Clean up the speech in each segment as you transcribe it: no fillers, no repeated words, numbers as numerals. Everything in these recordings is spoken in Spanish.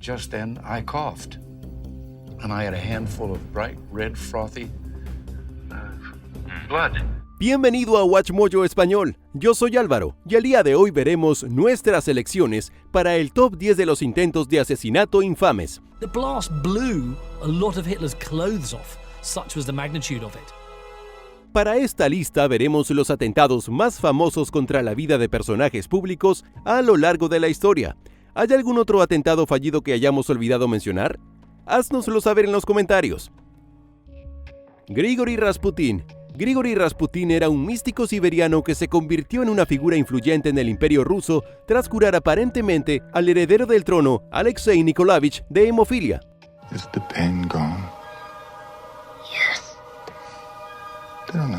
Just then, I coughed, and I had a handful of bright red frothy blood. Bienvenido a WatchMojo Español, yo soy Álvaro y el día de hoy veremos nuestras elecciones para el top 10 de los intentos de asesinato infames. The blast blew a lot of Hitler's clothes off, such was the magnitude of it. Para esta lista veremos los atentados más famosos contra la vida de personajes públicos a lo largo de la historia. ¿Hay algún otro atentado fallido que hayamos olvidado mencionar? Haznoslo saber en los comentarios. Grigori Rasputin. Grigori Rasputin era un místico siberiano que se convirtió en una figura influyente en el Imperio ruso tras curar aparentemente al heredero del trono, Alexei Nikolaevich, de hemofilia. Is the pain gone? Yes. Then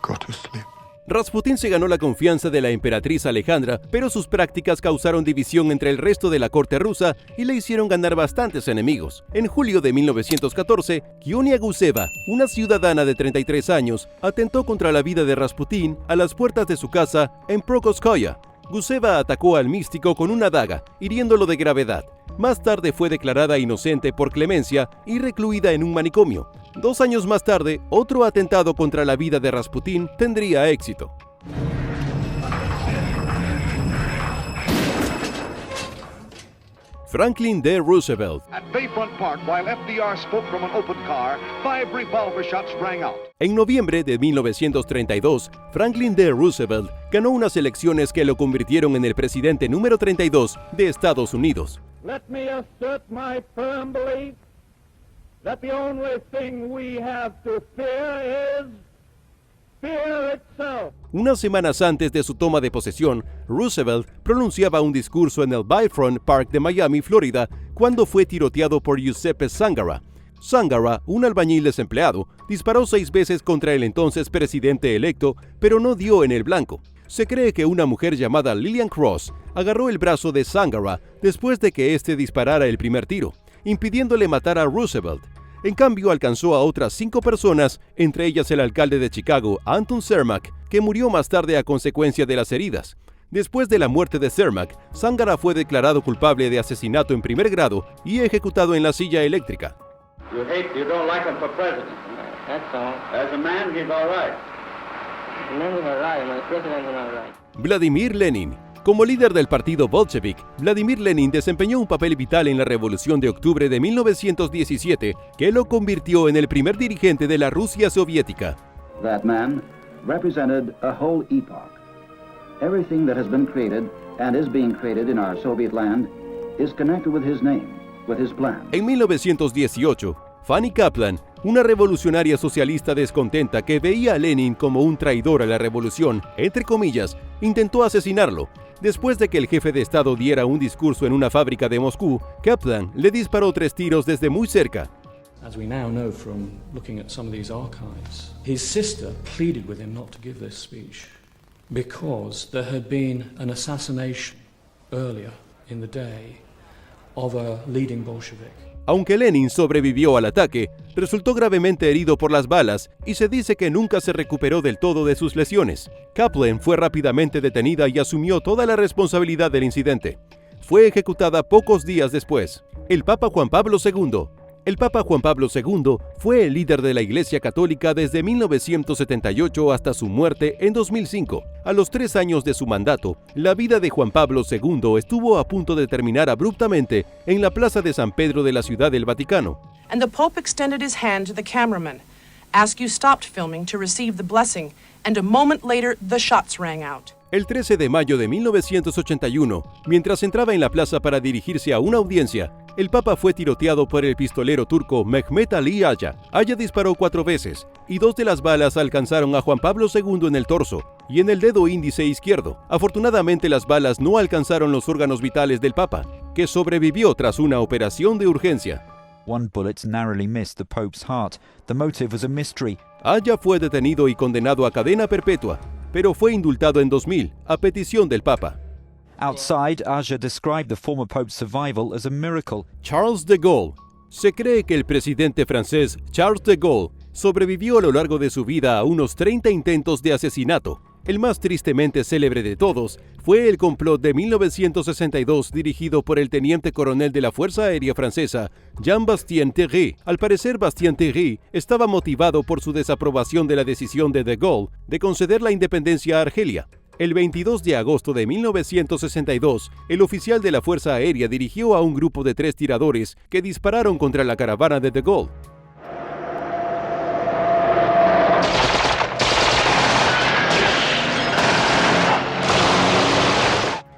go to sleep. Rasputin se ganó la confianza de la emperatriz Alejandra, pero sus prácticas causaron división entre el resto de la corte rusa y le hicieron ganar bastantes enemigos. En julio de 1914, Kionia Guseva, una ciudadana de 33 años, atentó contra la vida de Rasputin a las puertas de su casa en Prokotskoye. Guseva atacó al místico con una daga, hiriéndolo de gravedad. Más tarde fue declarada inocente por clemencia y recluida en un manicomio. 2 años más tarde, otro atentado contra la vida de Rasputin tendría éxito. Franklin D. Roosevelt. At Bayfront Park, while FDR spoke from an open car, 5 revolver shots rang out. En noviembre de 1932, Franklin D. Roosevelt ganó unas elecciones que lo convirtieron en el presidente número 32 de Estados Unidos. Let me assert my firm belief that the only thing we have to fear is fear itself. Unas semanas antes de su toma de posesión, Roosevelt pronunciaba un discurso en el Bayfront Park de Miami, Florida, cuando fue tiroteado por Giuseppe Zangara. Zangara, un albañil desempleado, disparó 6 veces contra el entonces presidente electo, pero no dio en el blanco. Se cree que una mujer llamada Lillian Cross agarró el brazo de Zangara después de que éste disparara el primer tiro, impidiéndole matar a Roosevelt. En cambio, alcanzó a otras 5 personas, entre ellas el alcalde de Chicago, Anton Cermak, que murió más tarde a consecuencia de las heridas. Después de la muerte de Cermak, Zangara fue declarado culpable de asesinato en primer grado y ejecutado en la silla eléctrica. You don't like him for president. That's all. As a man, he's all right. Vladimir Lenin. Como líder del partido bolchevique, Vladimir Lenin desempeñó un papel vital en la Revolución de Octubre de 1917, que lo convirtió en el primer dirigente de la Rusia soviética. That man represented a whole epoch. Everything that has been created and is being created in our Soviet land is connected with his name, with his plan. En 1918, Fanny Kaplan, una revolucionaria socialista descontenta que veía a Lenin como un traidor a la revolución, entre comillas, intentó asesinarlo. Después de que el jefe de Estado diera un discurso en una fábrica de Moscú, Kaplan le disparó 3 tiros desde muy cerca. As we now know from looking at some of these archives, his sister pleaded with him not to give this speech because there had been an assassination earlier in the day of a leading Bolshevik. Aunque Lenin sobrevivió al ataque, resultó gravemente herido por las balas y se dice que nunca se recuperó del todo de sus lesiones. Kaplan fue rápidamente detenida y asumió toda la responsabilidad del incidente. Fue ejecutada pocos días después. El Papa Juan Pablo II. El Papa Juan Pablo II fue el líder de la Iglesia Católica desde 1978 hasta su muerte en 2005. A los 3 años de su mandato, la vida de Juan Pablo II estuvo a punto de terminar abruptamente en la Plaza de San Pedro de la Ciudad del Vaticano. And the Pope extended his hand to the cameraman. Askew stopped filming to receive the blessing, and a moment later the shots rang out. El 13 de mayo de 1981, mientras entraba en la plaza para dirigirse a una audiencia, el Papa fue tiroteado por el pistolero turco Mehmet Ali Aya. Aya disparó 4 veces, y 2 de las balas alcanzaron a Juan Pablo II en el torso y en el dedo índice izquierdo. Afortunadamente, las balas no alcanzaron los órganos vitales del Papa, que sobrevivió tras una operación de urgencia. One bullet narrowly missed the Pope's heart. The motive was a mystery. Aya fue detenido y condenado a cadena perpetua, pero fue indultado en 2000 a petición del Papa. Outside, Aya described the former Pope's survival as a miracle. Charles de Gaulle. Se cree que el presidente francés Charles de Gaulle sobrevivió a lo largo de su vida a unos 30 intentos de asesinato. El más tristemente célebre de todos fue el complot de 1962 dirigido por el teniente coronel de la Fuerza Aérea Francesa, Jean-Bastien Terry. Al parecer, Bastien Terry estaba motivado por su desaprobación de la decisión de De Gaulle de conceder la independencia a Argelia. El 22 de agosto de 1962, el oficial de la Fuerza Aérea dirigió a un grupo de 3 tiradores que dispararon contra la caravana de De Gaulle.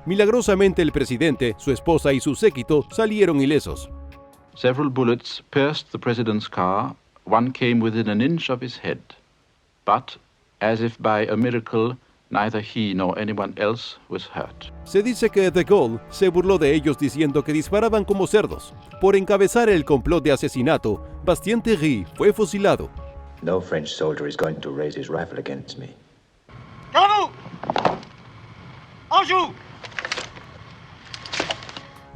Milagrosamente, el presidente, su esposa y su séquito salieron ilesos. Several bullets pierced the president's car. One came within an inch of his head. But, as if by a miracle, neither he nor anyone else was hurt. Se dice que De Gaulle se burló de ellos diciendo que disparaban como cerdos. Por encabezar el complot de asesinato, Bastien Terry fue fusilado. No French soldier is going to raise his rifle against me.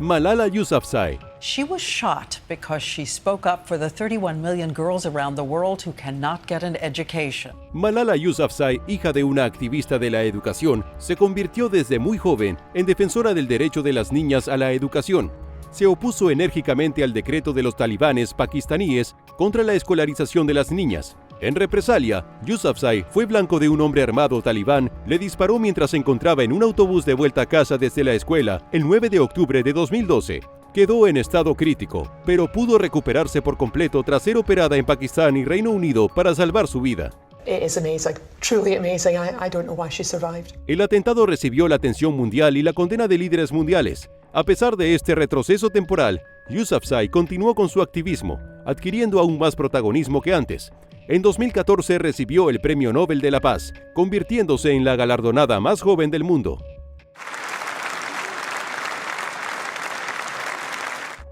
Malala Yousafzai. She was shot because she spoke up for the 31 million girls around the world who cannot get an education. Malala Yousafzai, hija de una activista de la educación, se convirtió desde muy joven en defensora del derecho de las niñas a la educación. Se opuso enérgicamente al decreto de los talibanes pakistaníes contra la escolarización de las niñas. En represalia, Yousafzai fue blanco de un hombre armado talibán, le disparó mientras se encontraba en un autobús de vuelta a casa desde la escuela el 9 de octubre de 2012. Quedó en estado crítico, pero pudo recuperarse por completo tras ser operada en Pakistán y Reino Unido para salvar su vida. It is amazing, truly amazing. I don't know why she survived. El atentado recibió la atención mundial y la condena de líderes mundiales. A pesar de este retroceso temporal, Yousafzai continuó con su activismo, adquiriendo aún más protagonismo que antes. En 2014 recibió el Premio Nobel de la Paz, convirtiéndose en la galardonada más joven del mundo.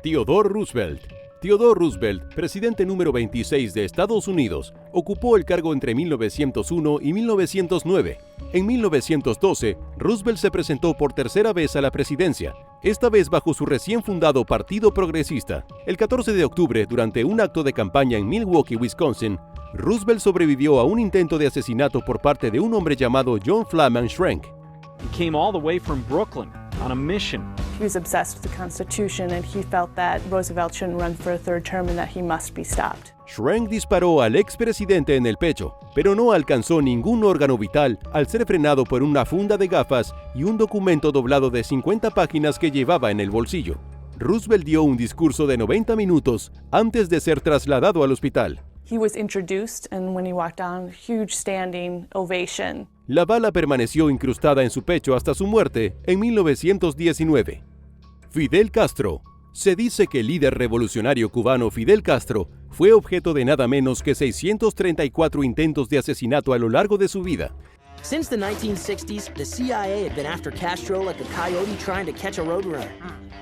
Theodore Roosevelt. Theodore Roosevelt, presidente número 26 de Estados Unidos, ocupó el cargo entre 1901 y 1909. En 1912, Roosevelt se presentó por tercera vez a la presidencia, esta vez bajo su recién fundado Partido Progresista. El 14 de octubre, durante un acto de campaña en Milwaukee, Wisconsin, Roosevelt sobrevivió a un intento de asesinato por parte de un hombre llamado John Flaman Schrenk. He came all the way from Brooklyn on a mission. He was obsessed with the Constitution and he felt that Roosevelt shouldn't run for a third term and that he must be stopped. Schrenk disparó al expresidente en el pecho, pero no alcanzó ningún órgano vital al ser frenado por una funda de gafas y un documento doblado de 50 páginas que llevaba en el bolsillo. Roosevelt dio un discurso de 90 minutos antes de ser trasladado al hospital. He was introduced and when he walked down, huge standing ovation. La bala permaneció incrustada en su pecho hasta su muerte en 1919. Fidel Castro. Se dice que el líder revolucionario cubano Fidel Castro fue objeto de nada menos que 634 intentos de asesinato a lo largo de su vida. Since the 1960s, the CIA had been after Castro like a coyote trying to catch a roadrunner.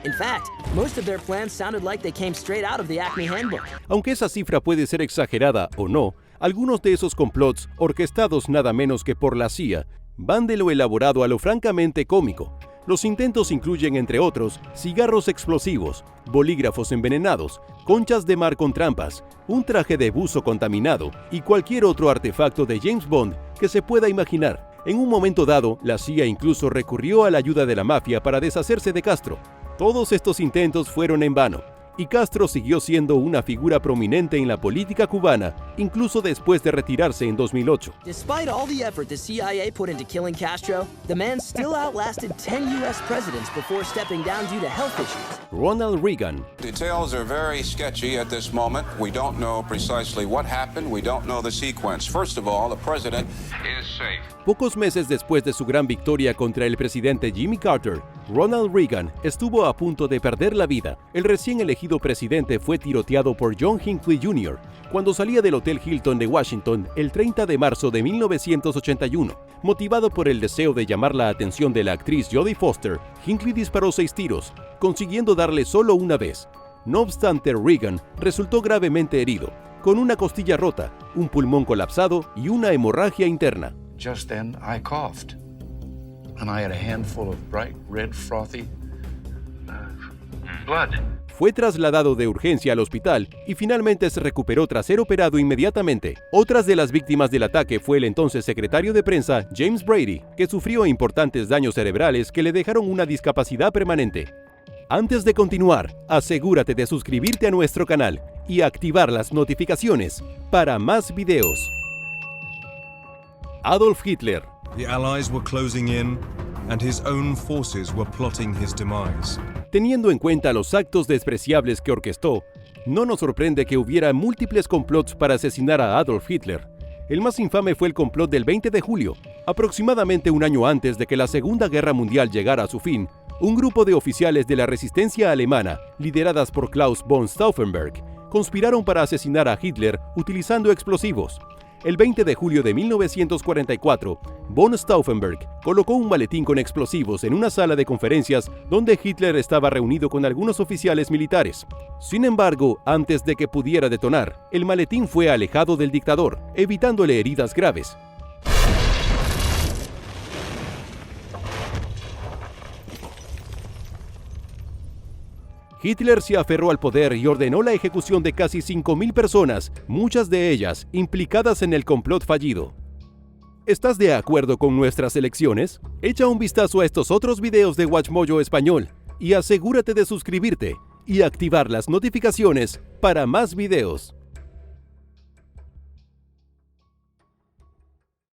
In fact, most of their plans sounded like they came straight out of the Acme Handbook. Aunque esa cifra puede ser exagerada o no, algunos de esos complots, orquestados nada menos que por la CIA, van de lo elaborado a lo francamente cómico. Los intentos incluyen, entre otros, cigarros explosivos, bolígrafos envenenados, conchas de mar con trampas, un traje de buzo contaminado y cualquier otro artefacto de James Bond que se pueda imaginar. En un momento dado, la CIA incluso recurrió a la ayuda de la mafia para deshacerse de Castro. Todos estos intentos fueron en vano, y Castro siguió siendo una figura prominente en la política cubana, incluso después de retirarse en 2008. Despite all the effort the CIA put into killing Castro, the man still outlasted 10 U.S. presidents before stepping down due to health issues. Ronald Reagan. Details are very sketchy at this moment. We don't know precisely what happened. We don't know the sequence. First of all, the president is safe. Pocos meses después de su gran victoria contra el presidente Jimmy Carter, Ronald Reagan estuvo a punto de perder la vida. El recién elegido presidente fue tiroteado por John Hinckley Jr. cuando salía del Hotel Hilton de Washington el 30 de marzo de 1981. Motivado por el deseo de llamar la atención de la actriz Jodie Foster, Hinckley disparó 6 tiros, consiguiendo darle solo una vez. No obstante, Reagan resultó gravemente herido, con una costilla rota, un pulmón colapsado y una hemorragia interna. Just then, I coughed, and I had a handful of bright red, frothy blood. fue trasladado de urgencia al hospital y finalmente se recuperó tras ser operado inmediatamente. Otras de las víctimas del ataque fue el entonces secretario de prensa James Brady, que sufrió importantes daños cerebrales que le dejaron una discapacidad permanente. Antes de continuar, asegúrate de suscribirte a nuestro canal y activar las notificaciones para más videos. Adolf Hitler. The Allies were closing in, and his own forces were plotting his demise. Teniendo en cuenta los actos despreciables que orquestó, no nos sorprende que hubiera múltiples complots para asesinar a Adolf Hitler. El más infame fue el complot del 20 de julio, aproximadamente un año antes de que la Segunda Guerra Mundial llegara a su fin. Un grupo de oficiales de la resistencia alemana, lideradas por Klaus von Stauffenberg, conspiraron para asesinar a Hitler utilizando explosivos. El 20 de julio de 1944, von Stauffenberg colocó un maletín con explosivos en una sala de conferencias donde Hitler estaba reunido con algunos oficiales militares. Sin embargo, antes de que pudiera detonar, el maletín fue alejado del dictador, evitándole heridas graves. Hitler se aferró al poder y ordenó la ejecución de casi 5.000 personas, muchas de ellas implicadas en el complot fallido. ¿Estás de acuerdo con nuestras elecciones? Echa un vistazo a estos otros videos de WatchMojo Español y asegúrate de suscribirte y activar las notificaciones para más videos.